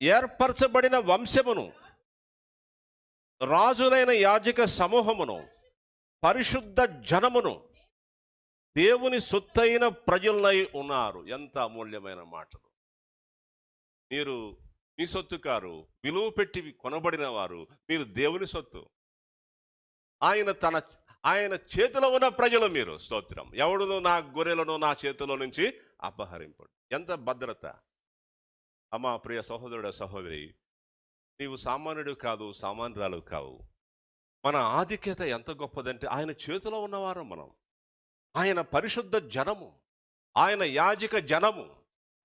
ఏర్పరచబడిన వంశమును, రాజులైన యాజక సమూహమును, పరిశుద్ధ జనమును, దేవుని సొత్తైన ప్రజలై ఉన్నారు. ఎంత అమూల్యమైన మాటలు! మీరు మీ సొత్తు కారు, విలువ పెట్టి కొనబడిన వారు, మీరు దేవుని సొత్తు. ఆయన చేతిలో ఉన్న ప్రజలు మీరు. స్తోత్రం. ఎవడును నా గొర్రెలను నా చేతిలో నుంచి అపహరింపడు. ఎంత భద్రత! అమ్మా ప్రియ సహోదరుడ, సహోదరి, నీవు సామాన్యుడు కాదు, సామాన్యురాలు కావు. మన ఆధిక్యత ఎంత గొప్పదంటే ఆయన చేతిలో ఉన్నవారు మనం. ఆయన పరిశుద్ధ జనము, ఆయన యాజక జనము,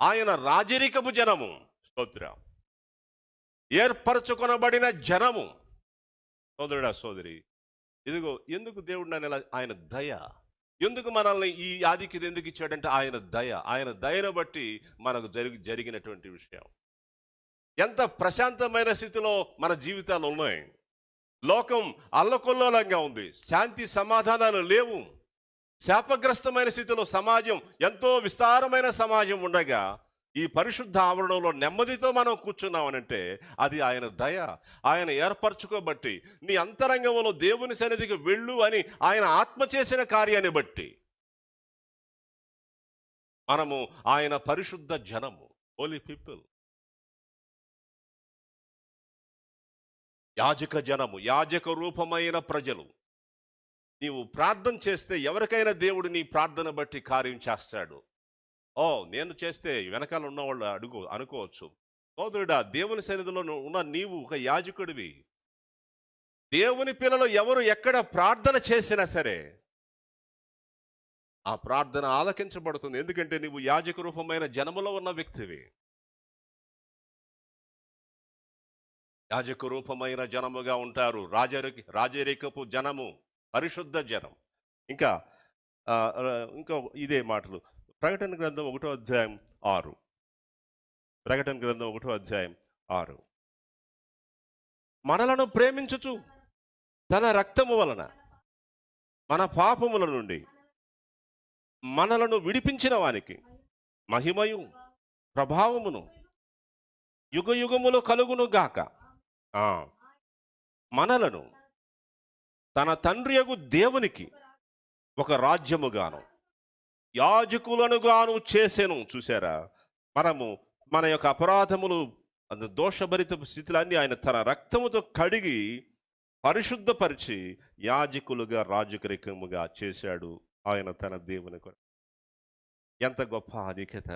ఆయన రాజరికపు జనము. స్తోత్రం. ఏర్పరచుకొనబడిన జనము. సోదరుడా, సోదరి, ఇదిగో ఎందుకు దేవుడు నన్ను ఆయన దయ, ఎందుకు మనల్ని ఈ ఆధిక్యత ఎందుకు ఇచ్చాడంటే ఆయన దయ. ఆయన దయను బట్టి మనకు జరిగినటువంటి విషయం. ఎంత ప్రశాంతమైన స్థితిలో మన జీవితాలు ఉన్నాయి. లోకం అల్లకొల్లోలంగా ఉంది, శాంతి సమాధానాలు లేవు. శాపగ్రస్తమైన స్థితిలో సమాజం, ఎంతో విస్తారమైన సమాజం ఉండగా ఈ పరిశుద్ధ ఆవరణంలో నెమ్మదితో మనం కూర్చున్నామనంటే అది ఆయన దయ. ఆయన ఏర్పరచుకోబట్టి, నీ అంతరంగంలో దేవుని సన్నిధికి వెళ్ళు అని ఆయన ఆత్మ చేసిన కార్యాన్ని బట్టి మనము ఆయన పరిశుద్ధ జనము, హోలీ పీపుల్, యాజక జనము, యాజక రూపమైన ప్రజలు. నీవు ప్రార్థన చేస్తే ఎవరికైనా దేవుడు నీ ప్రార్థన బట్టి కార్యం చేస్తాడు. నేను చేస్తే వెనకాల ఉన్నవాళ్ళు అనుకోవచ్చు. సోదరుడా, దేవుని సన్నిధిలో ఉన్న నీవు ఒక యాజకుడివి. దేవుని పిల్లలు ఎవరు ఎక్కడ ప్రార్థన చేసినా సరే ఆ ప్రార్థన ఆలకించబడుతుంది. ఎందుకంటే నీవు యాజక రూపమైన జనములో ఉన్న వ్యక్తివి. యాజక రూపమైన జనముగా ఉంటారు. రాజరికపు జనము, పరిశుద్ధ జనం. ఇంకా ఇదే మాటలు ప్రకటన గ్రంథం 1వ అధ్యాయం 6. ప్రకటన గ్రంథం 1వ అధ్యాయం 6. మనలను ప్రేమించుచు తన రక్తము వలన మన పాపముల నుండి మనలను విడిపించిన వానికి మహిమయు ప్రభావమును యుగయుగములు కలుగును గాక. మనలను తన తండ్రియగు దేవునికి ఒక రాజ్యముగాను యాజకులనుగాను చేసెను. చూసారా, మనము మన యొక్క అపరాధములు, దోషభరిత స్థితులన్నీ ఆయన తన రక్తముతో కడిగి పరిశుద్ధపరిచి యాజకులుగా, రాజరికముగా చేశాడు ఆయన తన దేవుని కొరకు. ఎంత గొప్ప ఆధిక్యత!